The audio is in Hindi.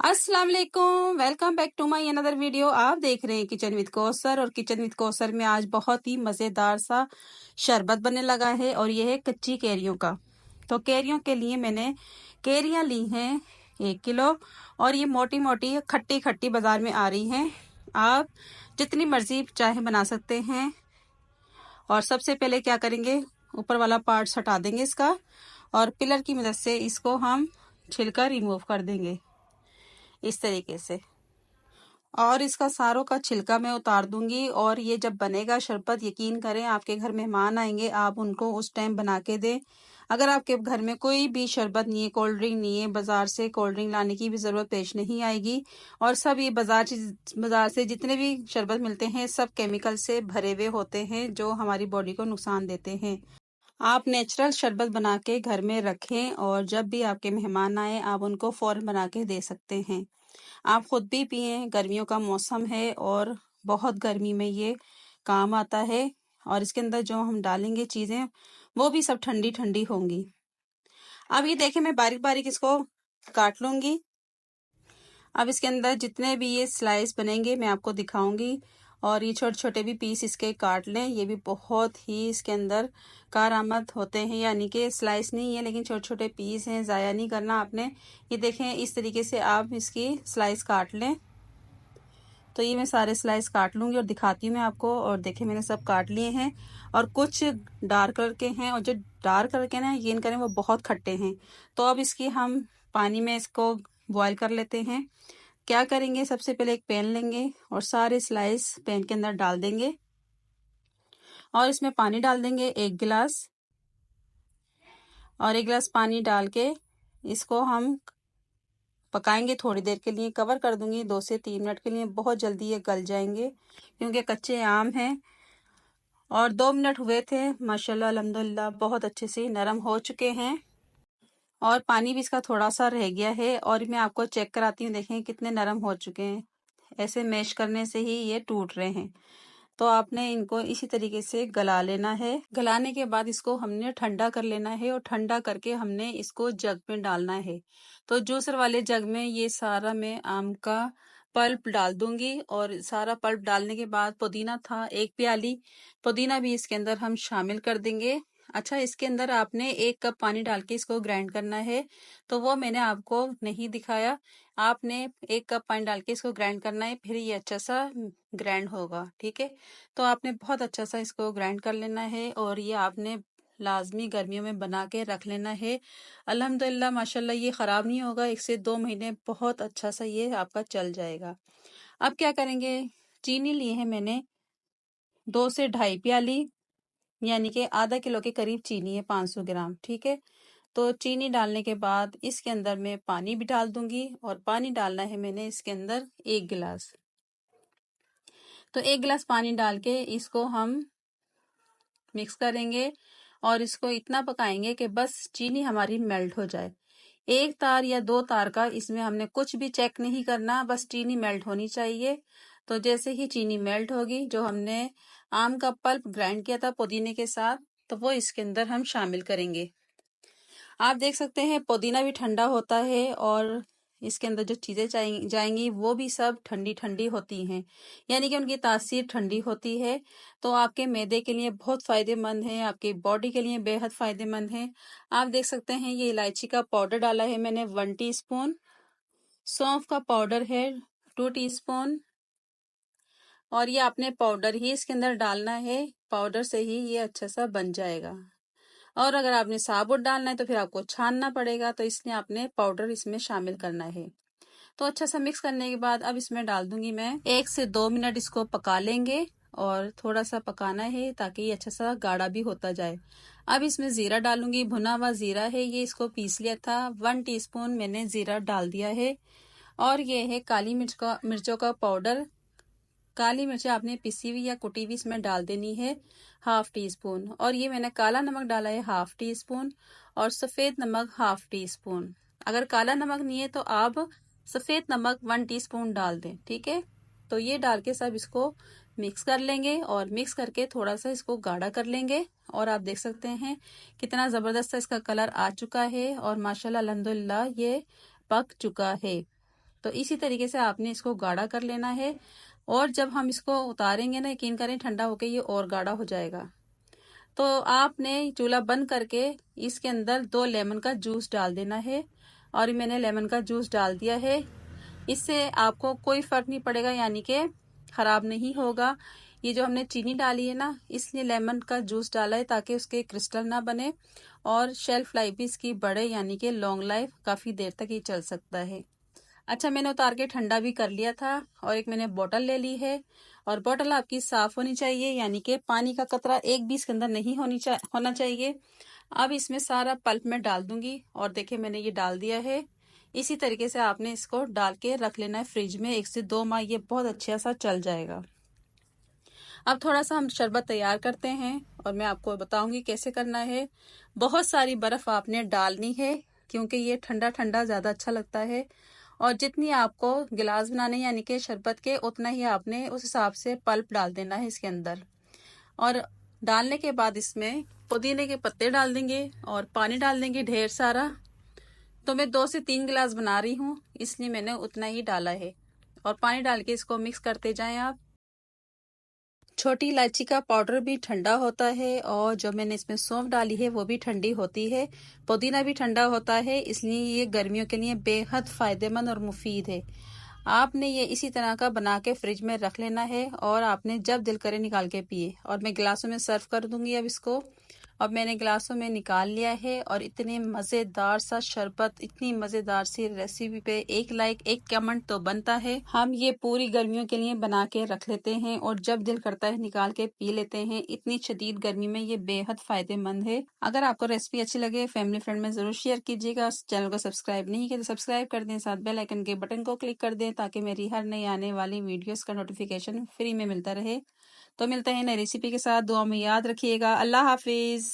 अस्सलाम वालेकुम, welcome back to my another video. आप देख रहे हैं किचन विद कौसर। और किचन विद कौसर में आज बहुत ही मज़ेदार सा शरबत बनने लगा है और ये है कच्ची कैरियों का। तो कैरियों के लिए मैंने कैरियां ली हैं 1 किलो और ये मोटी मोटी खट्टी खट्टी बाज़ार में आ रही हैं। आप जितनी मर्ज़ी चाहे बना सकते हैं। और सबसे पहले क्या करेंगे, ऊपर वाला पार्ट हटा देंगे इसका और पिलर की मदद से इसको हम छिलका रिमूव कर देंगे इस तरीके से। और इसका सारों का छिलका मैं उतार दूंगी। और ये जब बनेगा शरबत, यकीन करें आपके घर मेहमान आएंगे, आप उनको उस टाइम बना के दें। अगर आपके घर में कोई भी शरबत नहीं है, कोल्ड ड्रिंक नहीं है, बाजार से कोल्ड ड्रिंक लाने की भी ज़रूरत पेश नहीं आएगी। और सब ये बाजार से जितने भी शरबत मिलते हैं सब केमिकल से भरे हुए होते हैं जो हमारी बॉडी को नुकसान देते हैं। आप नेचुरल शरबत बना के घर में रखें और जब भी आपके मेहमान आए आप उनको फ़ौरन बना के दे सकते हैं। आप खुद भी पिएं, गर्मियों का मौसम है और बहुत गर्मी में ये काम आता है। और इसके अंदर जो हम डालेंगे चीज़ें वो भी सब ठंडी ठंडी होंगी। अब ये देखें, मैं बारीक बारीक इसको काट लूंगी। अब इसके अंदर जितने भी ये स्लाइस बनेंगे मैं आपको दिखाऊंगी। और ये छोटे छोटे भी पीस इसके काट लें, ये भी बहुत ही इसके अंदर कारआमद होते हैं। यानी कि स्लाइस नहीं है लेकिन छोटे छोटे पीस हैं, ज़ाया नहीं करना आपने। ये देखें, इस तरीके से आप इसकी स्लाइस काट लें। तो ये मैं सारे स्लाइस काट लूंगी और दिखाती हूँ मैं आपको। और देखें, मैंने सब काट लिए हैं और कुछ डार्क कलर के हैं और जो डार्क कलर के ना, यकीन करें वो बहुत खट्टे हैं। तो अब इसकी हम पानी में इसको बॉयल कर लेते हैं। क्या करेंगे, सबसे पहले एक पैन लेंगे और सारे स्लाइस पैन के अंदर डाल देंगे और इसमें पानी डाल देंगे 1 गिलास। और 1 गिलास पानी डाल के इसको हम पकाएंगे थोड़ी देर के लिए। कवर कर दूंगी 2 से 3 मिनट के लिए, बहुत जल्दी ये गल जाएंगे क्योंकि कच्चे आम हैं। और 2 मिनट हुए थे, माशाल्लाह अल्हम्दुलिल्लाह बहुत अच्छे से नरम हो चुके हैं और पानी भी इसका थोड़ा सा रह गया है। और मैं आपको चेक कराती हूँ, देखें कितने नरम हो चुके हैं। ऐसे मैश करने से ही ये टूट रहे हैं। तो आपने इनको इसी तरीके से गला लेना है। गलाने के बाद इसको हमने ठंडा कर लेना है और ठंडा करके हमने इसको जग में डालना है। तो जूसर वाले जग में ये सारा मैं आम का पल्प डाल दूंगी। और सारा पल्प डालने के बाद पुदीना था 1 प्याली, पुदीना भी इसके अंदर हम शामिल कर देंगे। अच्छा, इसके अंदर आपने 1 कप पानी डाल के इसको ग्राइंड करना है, तो वो मैंने आपको नहीं दिखाया। आपने 1 कप पानी डाल के इसको ग्राइंड करना है, फिर ये अच्छा सा ग्राइंड होगा। ठीक है, तो आपने बहुत अच्छा सा इसको ग्राइंड कर लेना है और ये आपने लाजमी गर्मियों में बना के रख लेना है। अल्हम्दुलिल्लाह माशाल्लाह ये ख़राब नहीं होगा, 1 से 2 महीने बहुत अच्छा सा ये आपका चल जाएगा। अब क्या करेंगे, चीनी ली है मैंने 2 से ढाई प्याली, यानी कि आधा किलो के करीब चीनी है, 500 ग्राम। ठीक है, तो चीनी डालने के बाद इसके अंदर मैं पानी भी डाल दूंगी और पानी डालना है मैंने इसके अंदर 1 गिलास। तो 1 गिलास पानी डाल के इसको हम मिक्स करेंगे और इसको इतना पकाएंगे कि बस चीनी हमारी मेल्ट हो जाए। 1 तार या 2 तार का इसमें हमने कुछ भी चेक नहीं करना, बस चीनी मेल्ट होनी चाहिए। तो जैसे ही चीनी मेल्ट होगी, जो हमने आम का पल्प ग्राइंड किया था पुदीने के साथ, तो वो इसके अंदर हम शामिल करेंगे। आप देख सकते हैं पुदीना भी ठंडा होता है और इसके अंदर जो चीज़ें जाएंगी वो भी सब ठंडी ठंडी होती हैं, यानी कि उनकी तासीर ठंडी होती है। तो आपके मैदे के लिए बहुत फ़ायदेमंद है, आपकी बॉडी के लिए बेहद फ़ायदेमंद है। आप देख सकते हैं ये इलायची का पाउडर डाला है मैंने 1 टीस्पून, सौंफ का पाउडर है 2 टीस्पून। और ये आपने पाउडर ही इसके अंदर डालना है, पाउडर से ही ये अच्छा सा बन जाएगा। और अगर आपने साबुत डालना है तो फिर आपको छानना पड़ेगा, तो इसलिए आपने पाउडर इसमें शामिल करना है। तो अच्छा सा मिक्स करने के बाद अब इसमें डाल दूंगी मैं 1 से 2 मिनट इसको पका लेंगे और थोड़ा सा पकाना है ताकि ये अच्छा सा गाढ़ा भी होता जाए। अब इसमें जीरा डालूंगी, भुना हुआ जीरा है ये, इसको पीस लिया था। 1 टीस्पून मैंने जीरा डाल दिया है। और ये है काली मिर्चों का पाउडर। काली मिर्च आपने पिसी हुई या कुटी हुई इसमें डाल देनी है 1/2 टीस्पून। और ये मैंने काला नमक डाला है 1/2 टीस्पून और सफ़ेद नमक 1/2 टीस्पून। अगर काला नमक नहीं है तो आप सफ़ेद नमक 1 टीस्पून डाल दें। ठीक है, तो ये डाल के सब इसको मिक्स कर लेंगे और मिक्स करके थोड़ा सा इसको गाढ़ा कर लेंगे। और आप देख सकते हैं कितना ज़बरदस्त इसका कलर आ चुका है और माशाल्लाह अल्हम्दुलिल्लाह ये पक चुका है। तो इसी तरीके से आपने इसको गाढ़ा कर लेना है। और जब हम इसको उतारेंगे ना, यकीन करें ठंडा होकर ये और गाढ़ा हो जाएगा। तो आपने चूल्हा बंद करके इसके अंदर 2 लेमन का जूस डाल देना है। और मैंने लेमन का जूस डाल दिया है। इससे आपको कोई फर्क नहीं पड़ेगा, यानी कि खराब नहीं होगा। ये जो हमने चीनी डाली है ना, इसलिए लेमन का जूस डाला है ताकि उसके क्रिस्टल ना बने और शेल्फ लाइफ भी इसकी बढ़े, यानी कि लॉन्ग लाइफ, काफी देर तक ये चल सकता है। अच्छा, मैंने उतार के ठंडा भी कर लिया था और एक मैंने बोतल ले ली है। और बोतल आपकी साफ होनी चाहिए, यानी कि पानी का कतरा एक भी इसके अंदर नहीं होना चाहिए। अब इसमें सारा पल्प मैं डाल दूंगी और देखिए मैंने ये डाल दिया है। इसी तरीके से आपने इसको डाल के रख लेना है फ्रिज में 1 से 2 माह, ये बहुत अच्छा सा चल जाएगा। अब थोड़ा सा हम शरबत तैयार करते हैं और मैं आपको बताऊंगी कैसे करना है। बहुत सारी बर्फ आपने डालनी है क्योंकि ये ठंडा ठंडा ज्यादा अच्छा लगता है। और जितनी आपको गिलास बनाने यानी कि शरबत के, उतना ही आपने उस हिसाब से पल्प डाल देना है इसके अंदर। और डालने के बाद इसमें पुदीने के पत्ते डाल देंगे और पानी डाल देंगे ढेर सारा। तो मैं 2 से 3 गिलास बना रही हूँ, इसलिए मैंने उतना ही डाला है। और पानी डाल के इसको मिक्स करते जाएं आप। छोटी इलायची का पाउडर भी ठंडा होता है और जो मैंने इसमें सौंफ डाली है वो भी ठंडी होती है। पुदीना भी ठंडा होता है, इसलिए ये गर्मियों के लिए बेहद फायदेमंद और मुफीद है। आपने ये इसी तरह का बना के फ्रिज में रख लेना है और आपने जब दिल करे निकाल के पिए। और मैं गिलासों में सर्व कर दूंगी अब इसको। अब मैंने गिलासों में निकाल लिया है और इतने मजेदार सा शरबत, इतनी मजेदार सी रेसिपी पे एक लाइक एक कमेंट तो बनता है। हम ये पूरी गर्मियों के लिए बना के रख लेते हैं और जब दिल करता है निकाल के पी लेते हैं। इतनी शदीद गर्मी में ये बेहद फायदेमंद है। अगर आपको रेसिपी अच्छी लगे फैमिली फ्रेंड में जरूर शेयर कीजिएगा। चैनल को सब्सक्राइब नहीं किया तो सब्सक्राइब कर दें, साथ बेल आइकन के बटन को क्लिक कर दें ताकि मेरी हर नई आने वाली वीडियोस का नोटिफिकेशन फ्री में मिलता रहे। तो मिलते हैं नई रेसिपी के साथ, दुआ में याद रखिएगा। अल्लाह हाफिज।